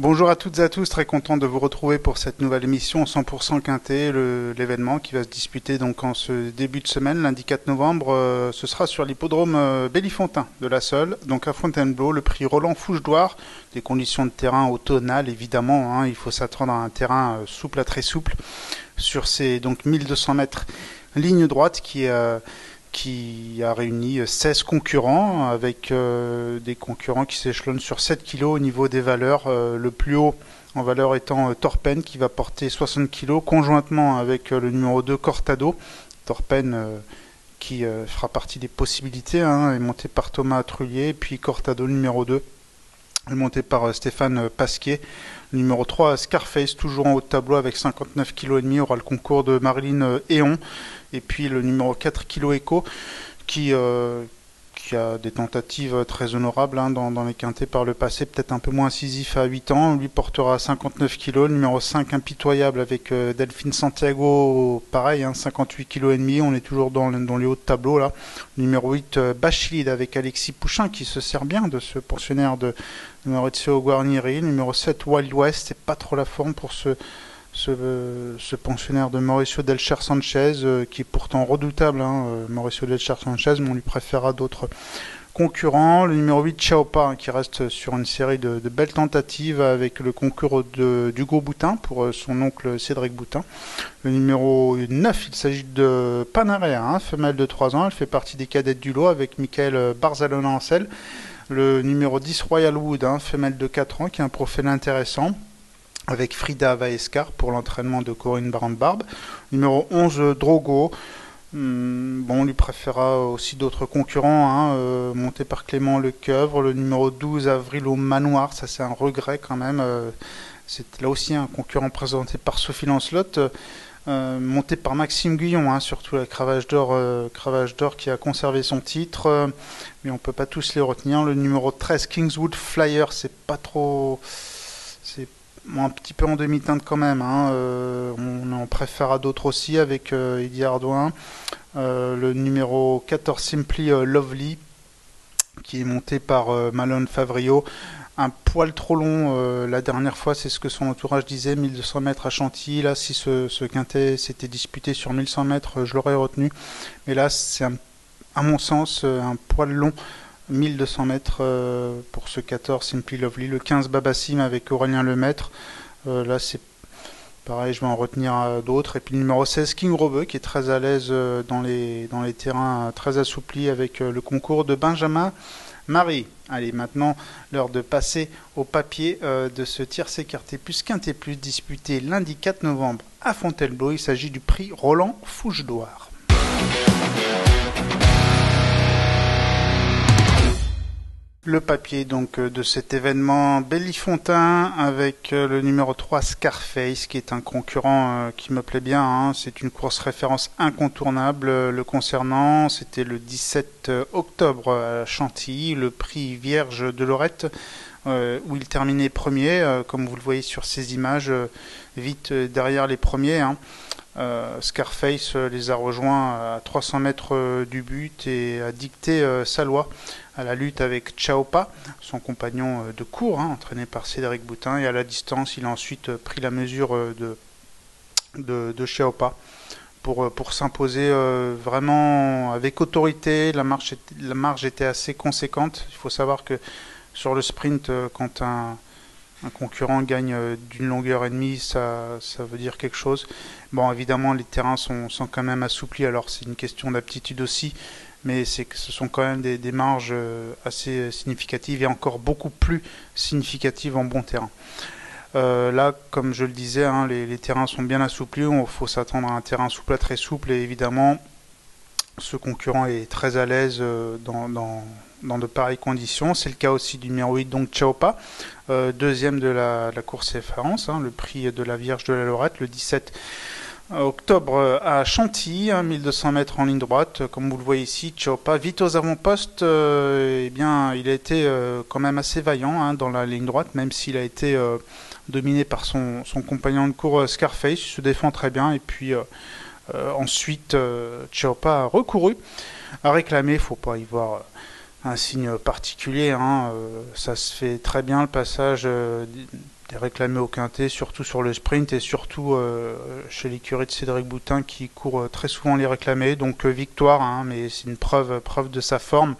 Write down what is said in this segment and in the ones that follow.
Bonjour à toutes et à tous, très content de vous retrouver pour cette nouvelle émission 100% Quintet, l'événement qui va se disputer donc en ce début de semaine, lundi 4 novembre, ce sera sur l'hippodrome Bellifontain de la Seule, donc à Fontainebleau, le prix Roland Fouche-Douar, des conditions de terrain automnales évidemment, hein, il faut s'attendre à un terrain souple à très souple sur ces donc 1200 mètres ligne droite qui a réuni 16 concurrents, avec des concurrents qui s'échelonnent sur 7 kg au niveau des valeurs. Le plus haut en valeur étant Torpen qui va porter 60 kg, conjointement avec le numéro 2 Cortado. Torpen qui fera partie des possibilités, hein, est monté par Thomas Trullier, et puis Cortado numéro 2 est monté par Stéphane Pasquier. Le numéro 3 Scarface, toujours en haut de tableau avec 59 kg et demi, aura le concours de Marilyn Héon. Et puis le numéro 4 Kilo Echo qui a des tentatives très honorables, hein, dans les quintets par le passé, peut-être un peu moins incisif à 8 ans, lui portera 59 kg. Le numéro 5 Impitoyable avec Delphine Santiago, pareil, hein, 58 kg et demi, on est toujours dans les hauts de tableau là. Le numéro 8 Bachilide avec Alexis Pouchin qui se sert bien de ce pensionnaire de Maurizio Guarnieri. Le numéro 7 Wild West, c'est pas trop la forme pour ce pensionnaire de Mauricio Delcher Sanchez, qui est pourtant redoutable, hein, Mauricio Delcher Sanchez, mais on lui préférera d'autres concurrents. Le numéro 8 Chaopa, hein, qui reste sur une série de belles tentatives avec le concours d'Hugo Boutin pour son oncle Cédric Boutin. Le numéro 9, il s'agit de Panarea, hein, femelle de 3 ans, elle fait partie des cadettes du lot avec Michael Barzalona en selle. Le numéro 10 Royal Wood, hein, femelle de 4 ans, qui a un profil intéressant, avec Frida Vaescar pour l'entraînement de Corinne Barbe. Numéro 11, Drogo. On lui préférera aussi d'autres concurrents, hein, monté par Clément Lecoeuvre. Le numéro 12, Avril au Manoir, ça c'est un regret quand même. C'est là aussi un concurrent présenté par Sophie Lancelot, monté par Maxime Guyon, hein, surtout la Cravache d'Or qui a conservé son titre, mais on peut pas tous les retenir. Le numéro 13, Kingswood Flyer, c'est pas trop... C'est un petit peu en demi-teinte quand même, hein. On en préfère à d'autres aussi avec Eddie Ardouin. Le numéro 14 Simply Lovely qui est monté par Malone Favrio, un poil trop long la dernière fois, c'est ce que son entourage disait, 1200 mètres à Chantilly. Là, si ce quintet s'était disputé sur 1100 mètres, je l'aurais retenu, mais là c'est à mon sens un poil long. 1200 mètres pour ce 14 Simply Lovely. Le 15 Babassim avec Aurélien Lemaître, là c'est pareil, je vais en retenir d'autres. Et puis le numéro 16 King Robeux qui est très à l'aise dans les terrains très assouplis avec le concours de Benjamin Marie. Allez, maintenant l'heure de passer au papier de ce tiercé quintet plus quintet plus disputé lundi 4 novembre à Fontainebleau. Il s'agit du prix Roland Fouche-Douar. Le papier donc de cet événement Bellifontain avec le numéro 3 Scarface qui est un concurrent qui me plaît bien, hein. C'est une course référence incontournable le concernant. C'était le 17 octobre à Chantilly, le prix Vierge de Lorette, où il terminait premier, comme vous le voyez sur ces images, vite derrière les premiers, hein. Scarface les a rejoints à 300 mètres du but et a dicté sa loi à la lutte avec Chaopa, son compagnon de cours, hein, entraîné par Cédric Boutin, et à la distance il a ensuite pris la mesure de Chaopa pour s'imposer vraiment avec autorité. La marge était assez conséquente. Il faut savoir que sur le sprint, quand un concurrent gagne d'une longueur et demie, ça veut dire quelque chose. Bon, évidemment, les terrains sont quand même assouplis, alors c'est une question d'aptitude aussi, mais ce sont quand même des marges assez significatives et encore beaucoup plus significatives en bon terrain. Là, comme je le disais, hein, les terrains sont bien assouplis, il faut s'attendre à un terrain souple à très souple, et évidemment, ce concurrent est très à l'aise dans de pareilles conditions. C'est le cas aussi du numéro 8, donc Chaopa, deuxième de la course référence, hein, le prix de la Vierge de la Lorette, le 17 octobre à Chantilly, hein, 1200 mètres en ligne droite, comme vous le voyez ici. Chaopa, vite aux avant-postes, eh bien, il a été quand même assez vaillant, hein, dans la ligne droite, même s'il a été dominé par son compagnon de cours Scarface. Il se défend très bien, et puis ensuite Chaopa a recouru, a réclamé, il ne faut pas y voir un signe particulier, hein, ça se fait très bien le passage est réclamé au quintet, surtout sur le sprint et surtout chez l'écurie de Cédric Boutin qui court très souvent les réclamés. Donc victoire, hein, mais c'est une preuve de sa forme.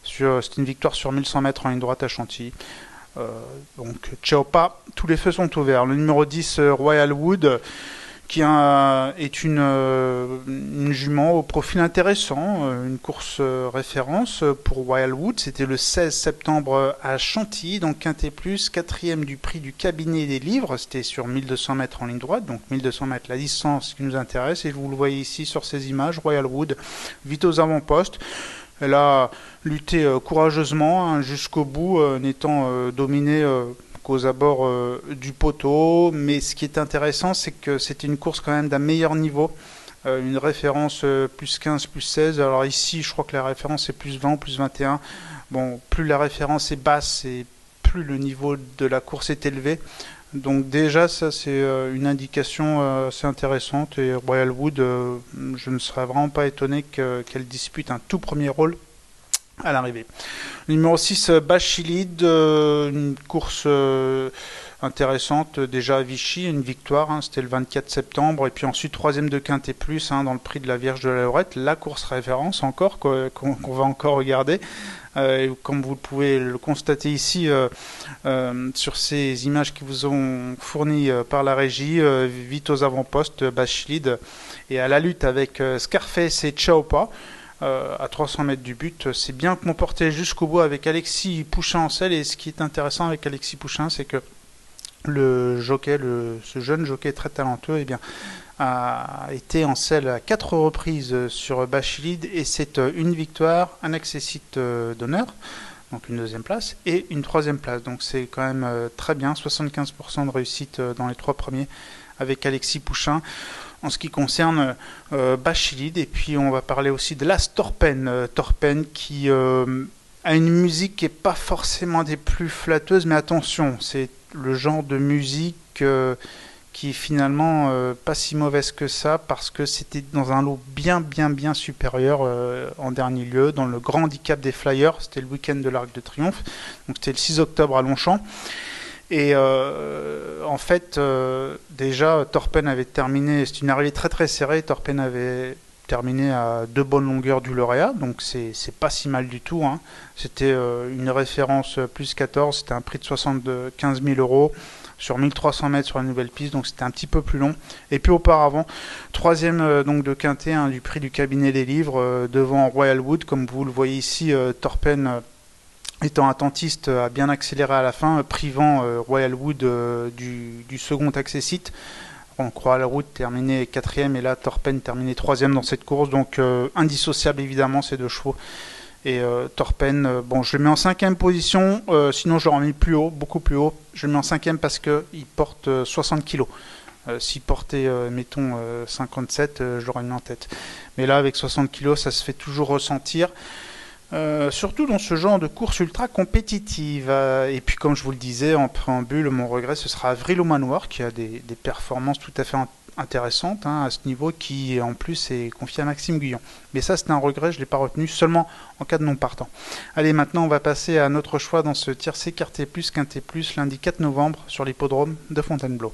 C'est une victoire sur 1100 mètres en ligne droite à Chantilly. Donc Chaopa, tous les feux sont ouverts. Le numéro 10, Royal Wood, qui est une jument au profil intéressant, une course référence pour Royal Wood. C'était le 16 septembre à Chantilly, donc Quintet Plus, 4e du prix du cabinet des livres. C'était sur 1200 mètres en ligne droite, donc 1200 mètres la distance qui nous intéresse. Et vous le voyez ici sur ces images, Royal Wood, vite aux avant-postes. Elle a lutté courageusement hein, jusqu'au bout, n'étant dominée qu'aux abords du poteau. Mais ce qui est intéressant, c'est que c'était une course quand même d'un meilleur niveau. Une référence plus 15, plus 16. Alors ici, je crois que la référence est plus 20, plus 21. Bon, plus la référence est basse et plus le niveau de la course est élevé. Donc déjà, ça c'est une indication assez intéressante. Et Royal Wood, je ne serais vraiment pas étonné qu'elle dispute un tout premier rôle à l'arrivée. Numéro 6, Bachilide, une course intéressante déjà à Vichy, une victoire, hein, c'était le 24 septembre, et puis ensuite 3e de Quintet Plus hein, dans le prix de la Vierge de la Lorette, la course référence encore, qu'on va encore regarder. Comme vous pouvez le constater ici sur ces images qui vous ont fournies par la régie, vite aux avant-postes, Bachilide, et à la lutte avec Scarface et Chaopa. À 300 mètres du but, c'est bien comporté jusqu'au bout avec Alexis Pouchin en selle. Et ce qui est intéressant avec Alexis Pouchin, c'est que le jockey, ce jeune jockey très talentueux, eh bien, a été en selle à 4 reprises sur Bachilide, et c'est une victoire, un accessite d'honneur, donc une 2e place, et une 3e place. Donc c'est quand même très bien, 75% de réussite dans les 3 premiers avec Alexis Pouchin. En ce qui concerne Bachilide, et puis on va parler aussi de Las Torpen, Torpen qui a une musique qui n'est pas forcément des plus flatteuses, mais attention, c'est le genre de musique qui est finalement pas si mauvaise que ça, parce que c'était dans un lot bien supérieur en dernier lieu, dans le grand handicap des Flyers, c'était le week-end de l'Arc de Triomphe, donc c'était le 6 octobre à Longchamp. Et en fait, déjà, Torpen avait terminé, c'est une arrivée très serrée, Torpen avait terminé à 2 bonnes longueurs du lauréat, donc c'est pas si mal du tout. Hein. C'était une référence plus 14, c'était un prix de 75 000 € sur 1300 mètres sur la nouvelle piste, donc c'était un petit peu plus long. Et puis auparavant, 3e donc de Quintet hein, du prix du cabinet des livres, devant Royal Wood, comme vous le voyez ici, Torpen étant attentiste, a bien accéléré à la fin, privant Royal Wood du second accessite. Donc Royal Wood terminé 4e et là Torpen terminé 3e dans cette course. Donc indissociable évidemment ces deux chevaux. Et Torpen, bon je le mets en 5e position, sinon je l'aurais mis plus haut, beaucoup plus haut. Je le mets en 5e parce qu'il porte 60 kg. S'il portait, mettons, 57, je l'aurais mis en tête. Mais là avec 60 kg, ça se fait toujours ressentir. Surtout dans ce genre de course ultra compétitive. Et puis comme je vous le disais en préambule, mon regret ce sera Avril au Manoir qui a des performances tout à fait intéressantes hein, à ce niveau, qui en plus est confié à Maxime Guyon. Mais ça c'est un regret, je ne l'ai pas retenu, seulement en cas de non partant. Allez, maintenant on va passer à notre choix dans ce tiercé Quintet Plus lundi 4 novembre sur l'hippodrome de Fontainebleau.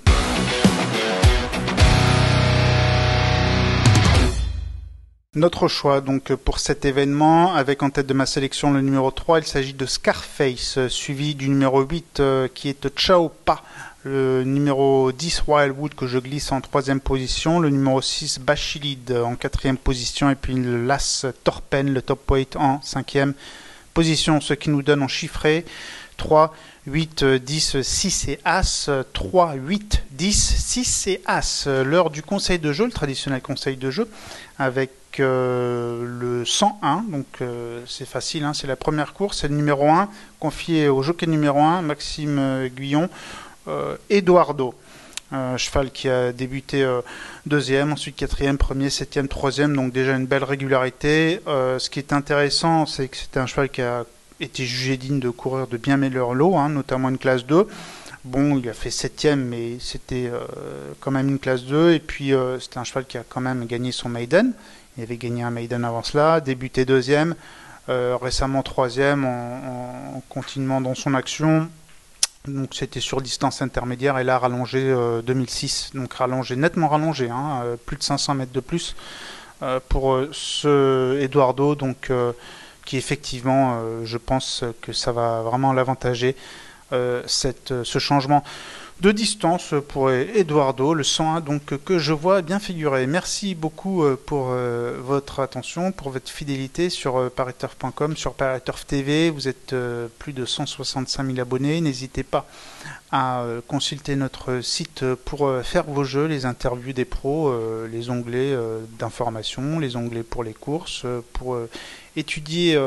Notre choix donc pour cet événement, avec en tête de ma sélection le numéro 3, il s'agit de Scarface, suivi du numéro 8 qui est Chaopa, le numéro 10 Royal Wood que je glisse en 3e position, le numéro 6 Bachilide en 4e position, et puis le Las Torpen, le top weight en 5e position, ce qui nous donne en chiffré 3, 8, 10, 6 et As, 3, 8, 10, 6 et As. L'heure du conseil de jeu, le traditionnel conseil de jeu, avec le 101, donc c'est facile, hein, c'est la première course, c'est le numéro 1, confié au jockey numéro 1, Maxime Guyon, Eduardo. Cheval qui a débuté 2e, ensuite 4e, 1er, 7e, 3e, donc déjà une belle régularité. Ce qui est intéressant, c'est que c'était un cheval qui a été jugé digne de courir de bien meilleurs lots, hein, notamment une classe 2. Bon, il a fait 7e, mais c'était quand même une classe 2, et puis c'était un cheval qui a quand même gagné son maiden. Il avait gagné un maiden avant cela, débuté 2e, récemment 3e en continuant dans son action. Donc c'était sur distance intermédiaire et là rallongé 2006. Donc rallongé, nettement rallongé, hein, plus de 500 mètres de plus pour ce Eduardo. Donc qui effectivement, je pense que ça va vraiment l'avantager, ce changement de distance pour Eduardo, le 101 donc que je vois bien figuré. Merci beaucoup pour votre attention, pour votre fidélité sur pariturf.com, sur Pariturf TV. Vous êtes plus de 165 000 abonnés. N'hésitez pas à consulter notre site pour faire vos jeux, les interviews des pros, les onglets d'information, les onglets pour les courses, pour étudier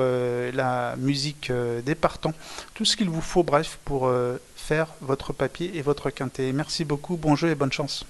la musique des partants, tout ce qu'il vous faut, bref, pour faire votre papier et votre quintet. Merci beaucoup, bon jeu et bonne chance.